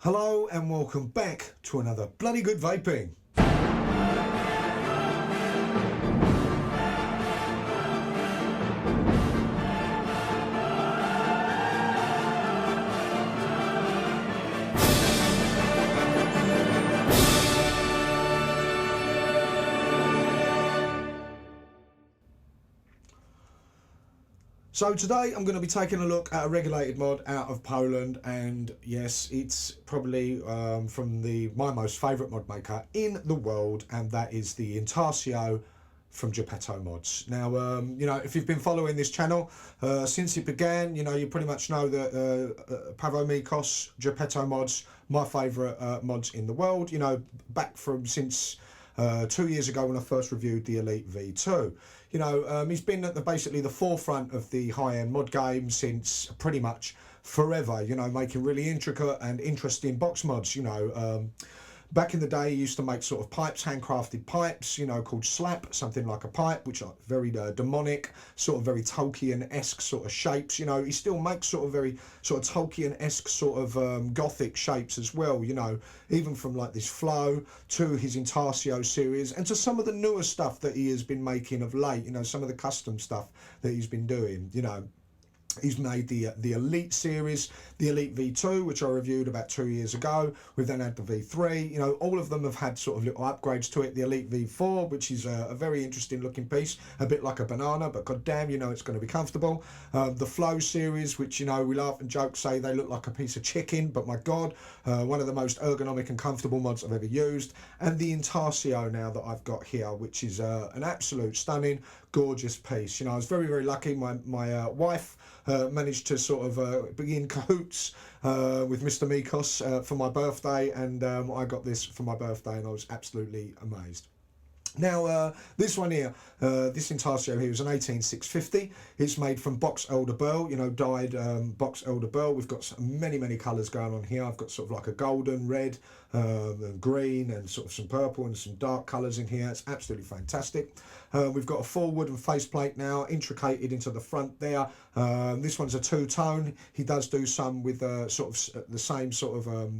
Hello and welcome back to another bloody good vaping. So today I'm going to be taking a look at a regulated mod out of Poland, and yes, it's probably from my most favourite mod maker in the world, and that is the Intarsio from Gepetto Mods. Now, if you've been following this channel since it began, you pretty much know that Pavomikos, Gepetto Mods, my favourite mods in the world, back from since 2 years ago when I first reviewed the Elite V2. He's been at basically the forefront of the high-end mod game since pretty much forever, making really intricate and interesting box mods. Back in the day, he used to make sort of pipes, handcrafted pipes, called slap, something like a pipe, which are very demonic, sort of very Tolkien-esque sort of shapes. He still makes sort of very sort of Tolkien-esque sort of gothic shapes as well, even from like this Flow to his Intarsio series and to some of the newer stuff that he has been making of late, some of the custom stuff that he's been doing, He's made the Elite series, the Elite V2, which I reviewed about 2 years ago. We've then had the V3. All of them have had sort of little upgrades to it. The Elite V4, which is a very interesting looking piece, a bit like a banana, but goddamn, it's going to be comfortable. The Flow series, which, we laugh and joke, say they look like a piece of chicken, but my God, one of the most ergonomic and comfortable mods I've ever used. And the Intarsio now that I've got here, which is an absolute stunning, gorgeous piece. I was very, very lucky. My wife managed to sort of be in cahoots with Mr. Mikos for my birthday, and I got this for my birthday, and I was absolutely amazed. Now, this one here, this Intarsio here is an 18650. It's made from box elderberry, dyed box elderberry. We've got many colours going on here. I've got sort of like a golden, red, and green, and sort of some purple and some dark colours in here. It's absolutely fantastic. We've got a full wooden faceplate now, intricated into the front there. This one's a two-tone. He does do some with sort of the same sort of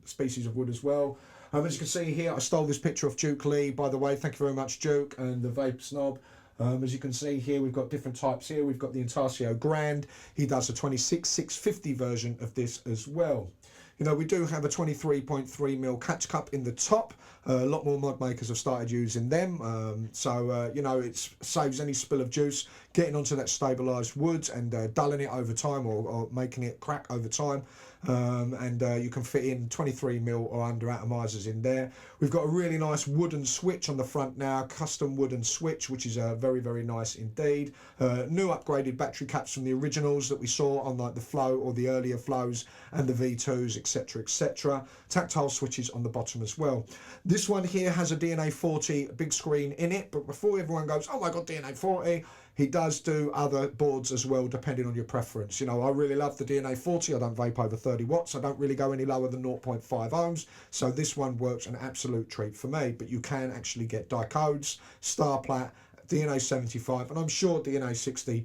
species of wood as well. As you can see here, I stole this picture of Duke Lee, by the way. Thank you very much, Duke, and the Vape Snob. As you can see here, we've got different types here. We've got the Intarsio Grand. He does a 26650 version of this as well. We do have a 23.3mm catch cup in the top. A lot more mod makers have started using them. It saves any spill of juice getting onto that stabilised wood and dulling it over time or making it crack over time. You can fit in 23mm or under atomisers in there. We've got a really nice wooden switch on the front now, custom wooden switch, which is very, very nice indeed. New upgraded battery caps from the originals that we saw on like the Flow or the earlier Flows and the V2s, etc, etc. Tactile switches on the bottom as well. This one here has a DNA 40 big screen in it, but before everyone goes, oh my God, DNA 40, he does do other boards as well, depending on your preference. I really love the DNA 40. I don't vape over 30 watts. I don't really go any lower than 0.5 ohms. So this one works an absolute treat for me. But you can actually get dicodes, Star Plat, DNA 75, and I'm sure DNA 60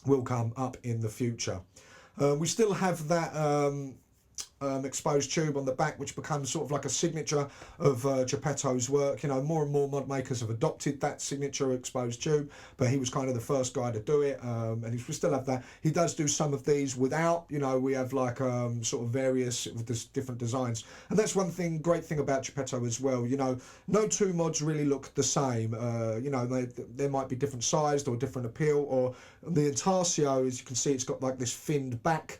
will come up in the future. We still have that exposed tube on the back, which becomes sort of like a signature of Gepetto's work. More and more mod makers have adopted that signature exposed tube, but he was kind of the first guy to do it, and we still have that. He does do some of these without, we have like sort of various different designs, and that's one great thing about Gepetto as well. No two mods really look the same. They might be different sized or different appeal, or the Intarsio, as you can see, it's got like this finned back.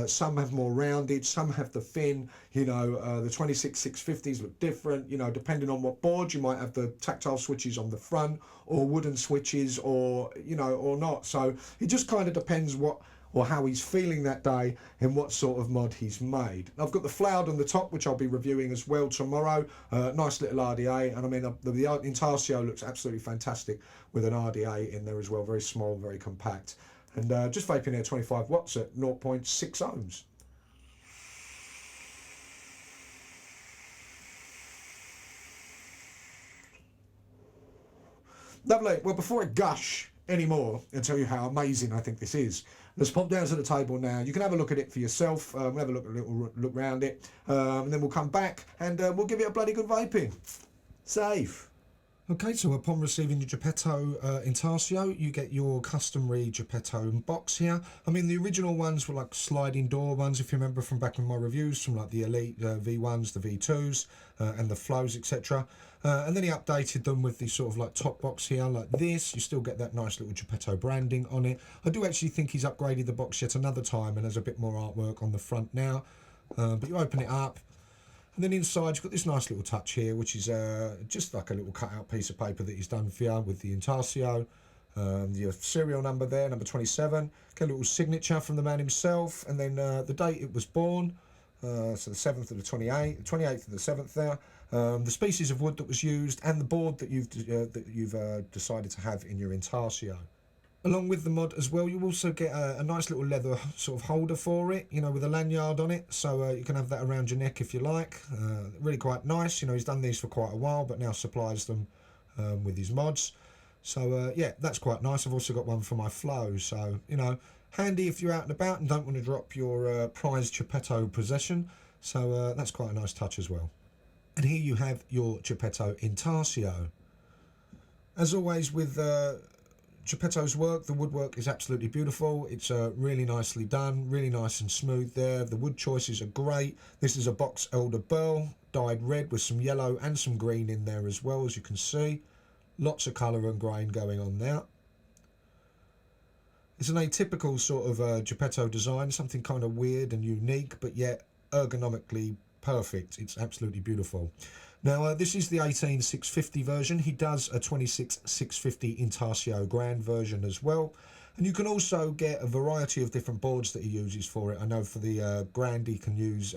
Some have more rounded, some have the fin. The 26650s look different, depending on what board. You might have the tactile switches on the front, or wooden switches, or or not. So it just kind of depends what or how he's feeling that day and what sort of mod he's made. I've got the Flowered on the top, which I'll be reviewing as well tomorrow. Nice little RDA, and I mean the Intarsio looks absolutely fantastic with an RDA in there as well, very small, very compact. And just vaping here 25 watts at 0.6 ohms. Lovely. Well, before I gush anymore and tell you how amazing I think this is. Let's pop down to the table now. You can have a look at it for yourself. We'll have a little look around it, and then we'll come back and we'll give it a bloody good vaping. Safe. Okay, so upon receiving the Gepetto Intarsio, you get your customary Gepetto box here. I mean, the original ones were like sliding door ones, if you remember from back in my reviews, from like the Elite V1s, the V2s, and the Flows, etc. And then he updated them with the sort of like top box here, like this. You still get that nice little Gepetto branding on it. I do actually think he's upgraded the box yet another time and has a bit more artwork on the front now. But you open it up. And then inside you've got this nice little touch here, which is just like a little cut-out piece of paper that he's done for you with the Intarsio. Your serial number there, number 27. Get a little signature from the man himself, and then the date it was born. So the 7th of the 28th, the 28th of the 7th there. The species of wood that was used, and the board that you've decided to have in your Intarsio. Along with the mod as well, you also get a nice little leather sort of holder for it, you know, with a lanyard on it, so you can have that around your neck if you like. Really quite nice, you know, he's done these for quite a while, but now supplies them with his mods. So yeah, that's quite nice. I've also got one for my flow, so, you know, handy if you're out and about and don't want to drop your prized Gepetto possession. So that's quite a nice touch as well. And here you have your Gepetto Intarsio. As always with Gepetto's work, the woodwork is absolutely beautiful. It's really nicely done, really nice and smooth there. The wood choices are great. This is a box elder burl, dyed red with some yellow and some green in there as well, as you can see. Lots of colour and grain going on there. It's an atypical sort of Gepetto design, something kind of weird and unique, but yet ergonomically perfect. It's absolutely beautiful. Now, this is the 18650 version. He does a 26650 Intarsio Grand version as well. And you can also get a variety of different boards that he uses for it. I know for the Grand he can use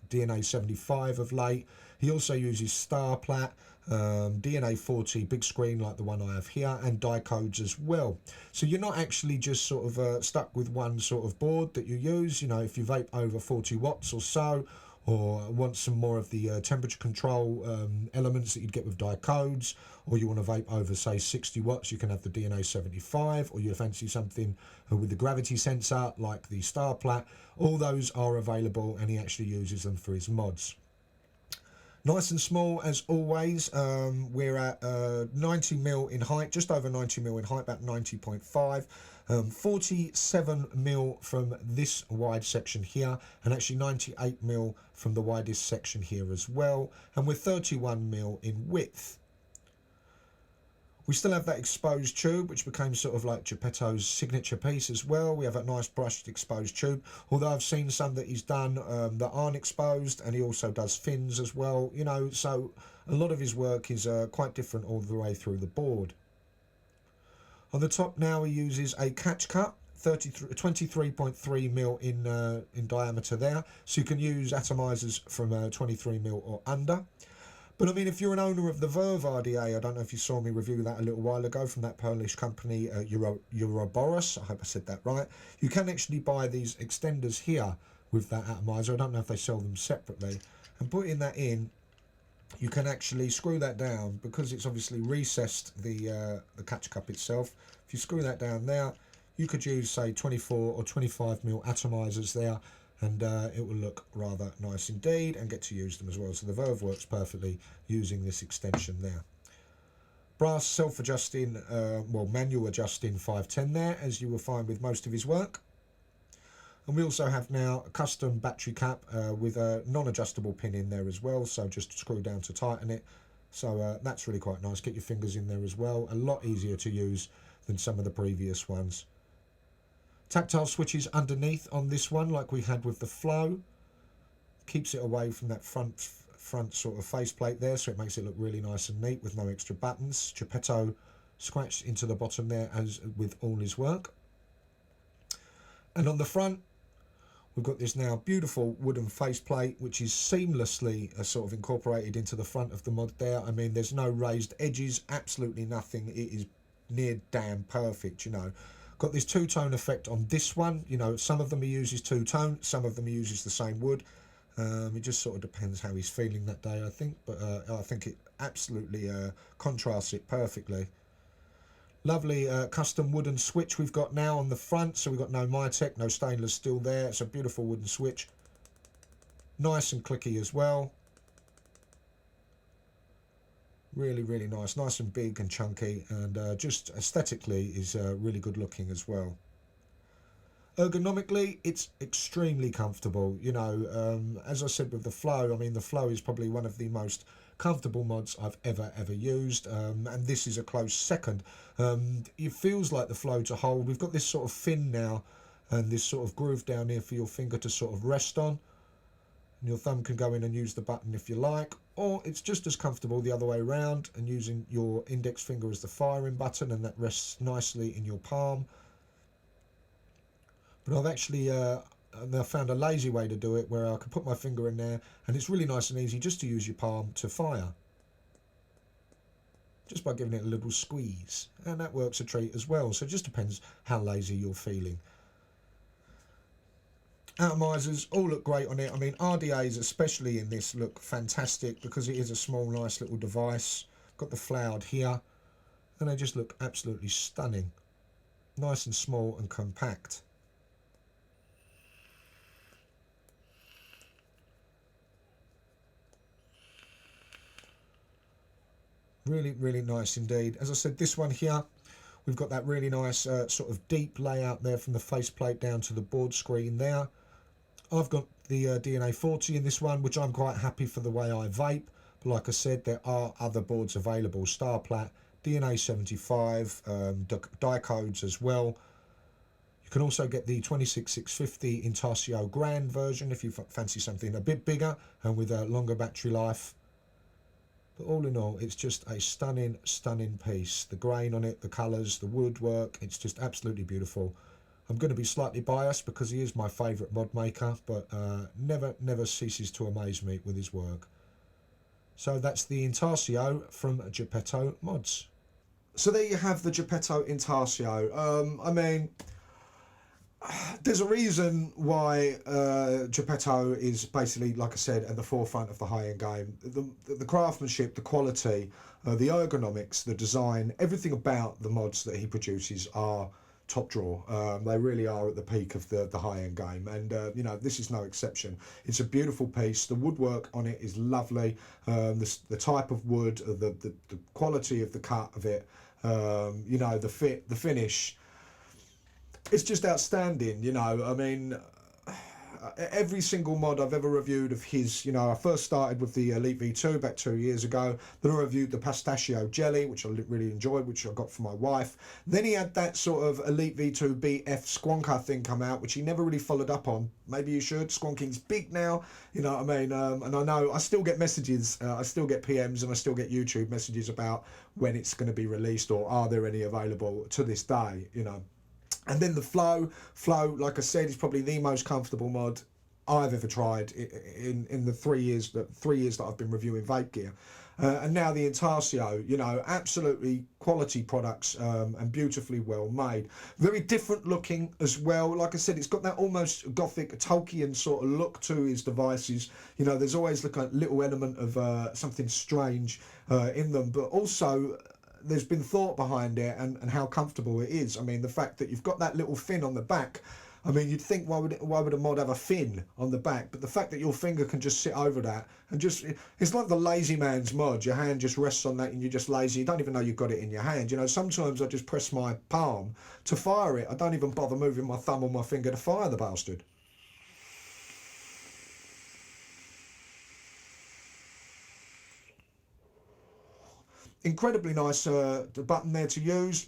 DNA 75 of late. He also uses Star Plat, DNA 40 big screen like the one I have here, and die codes as well. So you're not actually just sort of stuck with one sort of board that you use. You know, if you vape over 40 watts or so, or want some more of the temperature control elements that you'd get with die codes, or you want to vape over, say, 60 watts, you can have the DNA 75, or you fancy something with the gravity sensor like the Star Plat. All those are available, and he actually uses them for his mods. Nice and small as always. We're at 90mm in height, just over 90mm in height, about 90.5. 47mm from this wide section here, and actually 98mm from the widest section here as well, and we're 31mm in width. We still have that exposed tube, which became sort of like Gepetto's signature piece as well. We have a nice brushed exposed tube, although I've seen some that he's done that aren't exposed, and he also does fins as well, you know, so a lot of his work is quite different all the way through the board. On the top now he uses a catch cut, 23.3mm in diameter there, so you can use atomizers from 23mm or under. But I mean, if you're an owner of the Verve RDA, I don't know if you saw me review that a little while ago from that Polish company, Euroboros, I hope I said that right. You can actually buy these extenders here with that atomizer. I don't know if they sell them separately. And putting that in, you can actually screw that down, because it's obviously recessed the catch cup itself. If you screw that down there, you could use, say, 24 or 25mm atomizers there, and it will look rather nice indeed, and get to use them as well. So the Verve works perfectly using this extension there. Brass self-adjusting, well, manual adjusting 510 there, as you will find with most of his work. And we also have now a custom battery cap with a non-adjustable pin in there as well, so just screw down to tighten it. So that's really quite nice. Get your fingers in there as well. A lot easier to use than some of the previous ones. Tactile switches underneath on this one, like we had with the Flow. Keeps it away from that front sort of faceplate there, so it makes it look really nice and neat with no extra buttons. Gepetto scratched into the bottom there, as with all his work. And on the front, we've got this now beautiful wooden faceplate, which is seamlessly sort of incorporated into the front of the mod there. I mean, there's no raised edges, absolutely nothing. It is near damn perfect, you know. Got this two-tone effect on this one. You know, some of them he uses two-tone, some of them he uses the same wood. It just sort of depends how he's feeling that day, I think. But I think it absolutely contrasts it perfectly. Lovely custom wooden switch we've got now on the front. So we've got no Mytech, no stainless steel there. It's a beautiful wooden switch. Nice and clicky as well. Really, really nice. Nice and big and chunky. And just aesthetically is really good looking as well. Ergonomically, it's extremely comfortable. You know, as I said with the Flow, I mean, the Flow is probably one of the most comfortable mods I've ever used, and this is a close second. It feels like the Flow to hold. We've got this sort of fin now and this sort of groove down here for your finger to sort of rest on, and your thumb can go in and use the button if you like, or it's just as comfortable the other way around and using your index finger as the firing button, and that rests nicely in your palm. But I've actually I found a lazy way to do it where I can put my finger in there and it's really nice and easy just to use your palm to fire. Just by giving it a little squeeze. And that works a treat as well. So it just depends how lazy you're feeling. Atomizers all look great on it. I mean, RDAs especially in this look fantastic because it is a small nice little device. Got the flowered here and they just look absolutely stunning. Nice and small and compact. Really, really nice indeed. As I said, this one here, we've got that really nice sort of deep layout there from the faceplate down to the board screen there. I've got the DNA 40 in this one, which I'm quite happy for the way I vape. But like I said, there are other boards available. Starplat, DNA 75, die codes as well. You can also get the 26650 Intarsio Grand version if you fancy something a bit bigger and with a longer battery life. But all in all, it's just a stunning, stunning piece. The grain on it, the colours, the woodwork, it's just absolutely beautiful. I'm going to be slightly biased because he is my favourite mod maker, but never ceases to amaze me with his work. So that's the Intarsio from Gepetto Mods. So there you have the Gepetto Intarsio. I mean, there's a reason why Gepetto is basically, like I said, at the forefront of the high-end game. The craftsmanship, the quality, the ergonomics, the design, everything about the mods that he produces are top drawer. They really are at the peak of the high-end game, and you know, this is no exception. It's a beautiful piece. The woodwork on it is lovely. The type of wood, the quality of the cut of it, you know, the fit, the finish. It's just outstanding, you know. I mean, every single mod I've ever reviewed of his, you know, I first started with the Elite V2 about 2 years ago. Then I reviewed the Pistachio Jelly, which I really enjoyed, which I got for my wife. Then he had that sort of Elite V2 BF Squonker thing come out, which he never really followed up on. Maybe you should. Squonking's big now, you know what I mean? And I know I still get messages, I still get PMs, and I still get YouTube messages about when it's going to be released or are there any available to this day, you know. And then the Flow, like I said, is probably the most comfortable mod I've ever tried in the 3 years that I've been reviewing vape gear. And now the Intarsio, you know, absolutely quality products and beautifully well made. Very different looking as well. Like I said, it's got that almost gothic Tolkien sort of look to his devices. You know, there's always like a little element of something strange in them, but also there's been thought behind it and how comfortable it is. I mean, the fact that you've got that little fin on the back, I mean, you'd think why would a mod have a fin on the back? But the fact that your finger can just sit over that and just, it's like the lazy man's mod. Your hand just rests on that and you're just lazy. You don't even know you've got it in your hand. You know, sometimes I just press my palm to fire it. I don't even bother moving my thumb or my finger to fire the bastard. Incredibly nice the button there to use.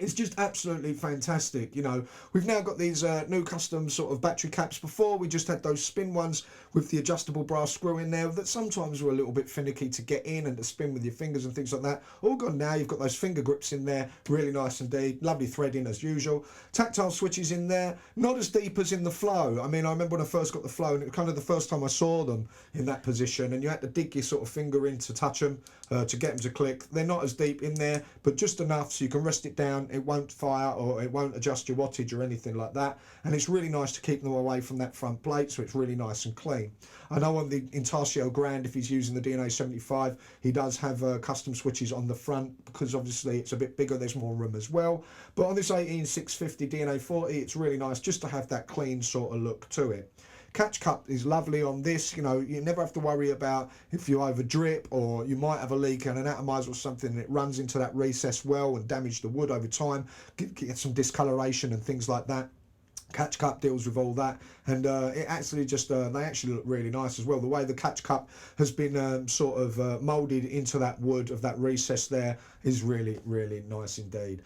It's just absolutely fantastic. You know, we've now got these new custom sort of battery caps. Before we just had those spin ones with the adjustable brass screw in there that sometimes were a little bit finicky to get in and to spin with your fingers and things like that. All gone now. You've got those finger grips in there, really nice indeed. Lovely threading as usual. Tactile switches in there, not as deep as in the Flow. I mean, I remember when I first got the Flow and it was kind of the first time I saw them in that position, and you had to dig your sort of finger in to touch them to get them to click. They're not as deep in there, but just enough so you can rest it down front, it won't fire or it won't adjust your wattage or anything like that, and it's really nice to keep them away from that front plate, so it's really nice and clean. I know on the Intarsio Grand, if he's using the DNA 75, he does have custom switches on the front, because obviously it's a bit bigger, there's more room as well. But on this 18650 DNA 40, it's really nice just to have that clean sort of look to it. Catch cup is lovely on this. You know, you never have to worry about if you over drip, or you might have a leak and an atomizer or something, and it runs into that recessed well and damage the wood over time, get some discoloration and things like that. Catch cup deals with all that, and it actually just they actually look really nice as well. The way the catch cup has been sort of moulded into that wood of that recess there is really, really nice indeed.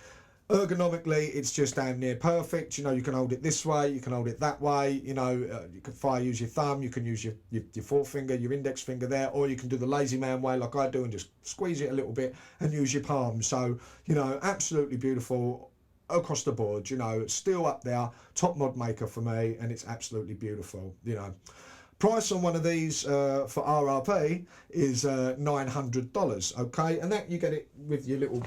Ergonomically, it's just damn near perfect. You know, you can hold it this way, you can hold it that way. You know, you can use your thumb, you can use your forefinger, your index finger there, or you can do the lazy man way like I do and just squeeze it a little bit and use your palm. So, you know, absolutely beautiful across the board. You know, still up there, top mod maker for me, and it's absolutely beautiful. You know, price on one of these for RRP is $900. Okay, and that you get it with your little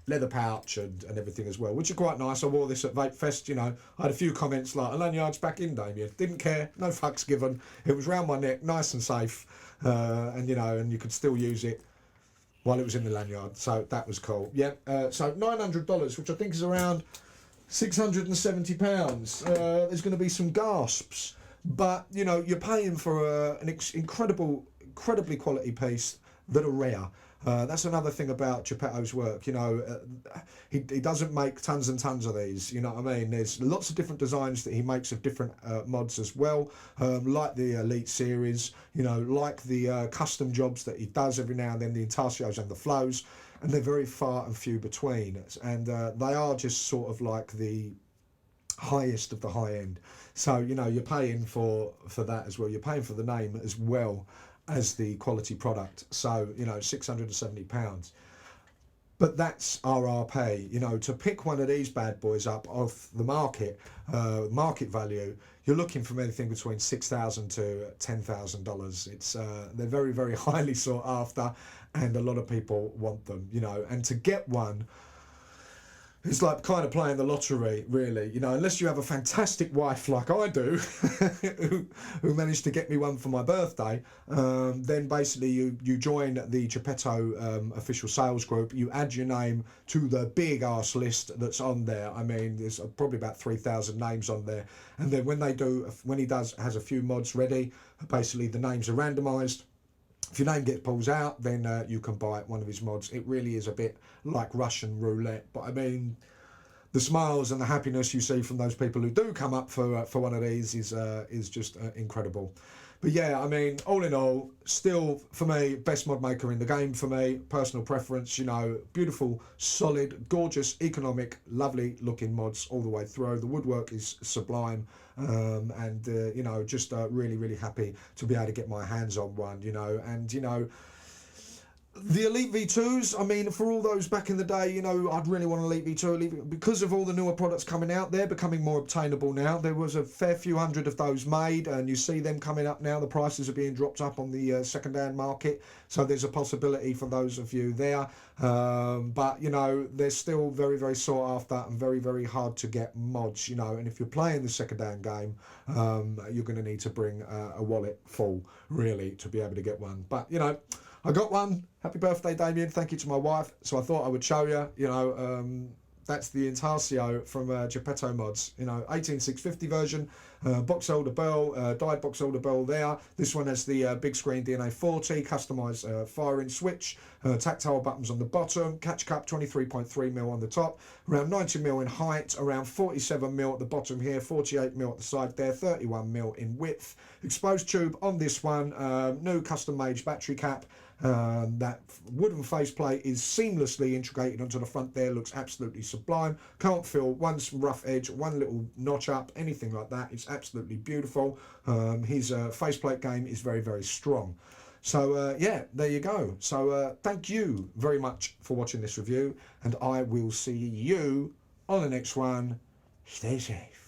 leather pouch and everything as well, which are quite nice. I wore this at Vape Fest. You know, I had a few comments like, "A lanyard's back in, Damien." Didn't care, no fucks given. It was round my neck, nice and safe, and you know, and you could still use it while it was in the lanyard, so that was cool. Yeah, so $900, which I think is around £670. There's going to be some gasps, but you know, you're paying for an incredibly quality piece that are rare. That's another thing about Gepetto's work. You know, he doesn't make tons and tons of these. You know what I mean? There's lots of different designs that he makes of different mods as well, like the Elite series. You know, like the custom jobs that he does every now and then, the Intarsios and the Flows, and they're very far and few between. And they are just sort of like the highest of the high end. So you know, you're paying for that as well. You're paying for the name as well as the quality product. So you know, £670, but that's RRP. You know, to pick one of these bad boys up off the market value, you're looking from anything between $6,000 to $10,000. It's they're very, very highly sought after, and a lot of people want them. You know, and to get one, it's like kind of playing the lottery, really. You know, unless you have a fantastic wife like I do, who managed to get me one for my birthday, then basically you join the Gepetto official sales group. You add your name to the big ass list that's on there. I mean, there's probably about 3,000 names on there. And then when he has a few mods ready, basically the names are randomised. If your name gets pulled out, then you can buy one of his mods. It really is a bit like Russian roulette. But I mean, the smiles and the happiness you see from those people who do come up for one of these is just incredible. But yeah, I mean, all in all, still for me, best mod maker in the game for me. Personal preference, you know, beautiful, solid, gorgeous, economic, lovely looking mods all the way through. The woodwork is sublime, and you know, just really, really happy to be able to get my hands on one, you know, and you know, the Elite V2s, I mean, for all those back in the day, you know, I'd really want an Elite V2 because of all the newer products coming out. They're becoming more obtainable now. There was a fair few hundred of those made, and you see them coming up now. The prices are being dropped up on the second-hand market, so there's a possibility for those of you there. But, you know, they're still very, very sought after and very, very hard to get mods, you know. And if you're playing the second-hand game, you're going to need to bring a wallet full, really, to be able to get one. But, you know, I got one. Happy birthday, Damien. Thank you to my wife. So I thought I would show you, you know, that's the Intarsio from Gepetto Mods. You know, 18650 version, box holder bell, dyed box holder bell there. This one has the big screen DNA 40, customised firing switch, tactile buttons on the bottom, catch cup 23.3mm on the top, around 90mm in height, around 47mm at the bottom here, 48mm at the side there, 31mm in width. Exposed tube on this one, new custom made battery cap. That wooden faceplate is seamlessly integrated onto the front there, looks absolutely sublime. Can't feel one rough edge, one little notch up, anything like that. It's absolutely beautiful. His faceplate game is very, very strong. So yeah, there you go. So thank you very much for watching this review, and I will see you on the next one. Stay safe.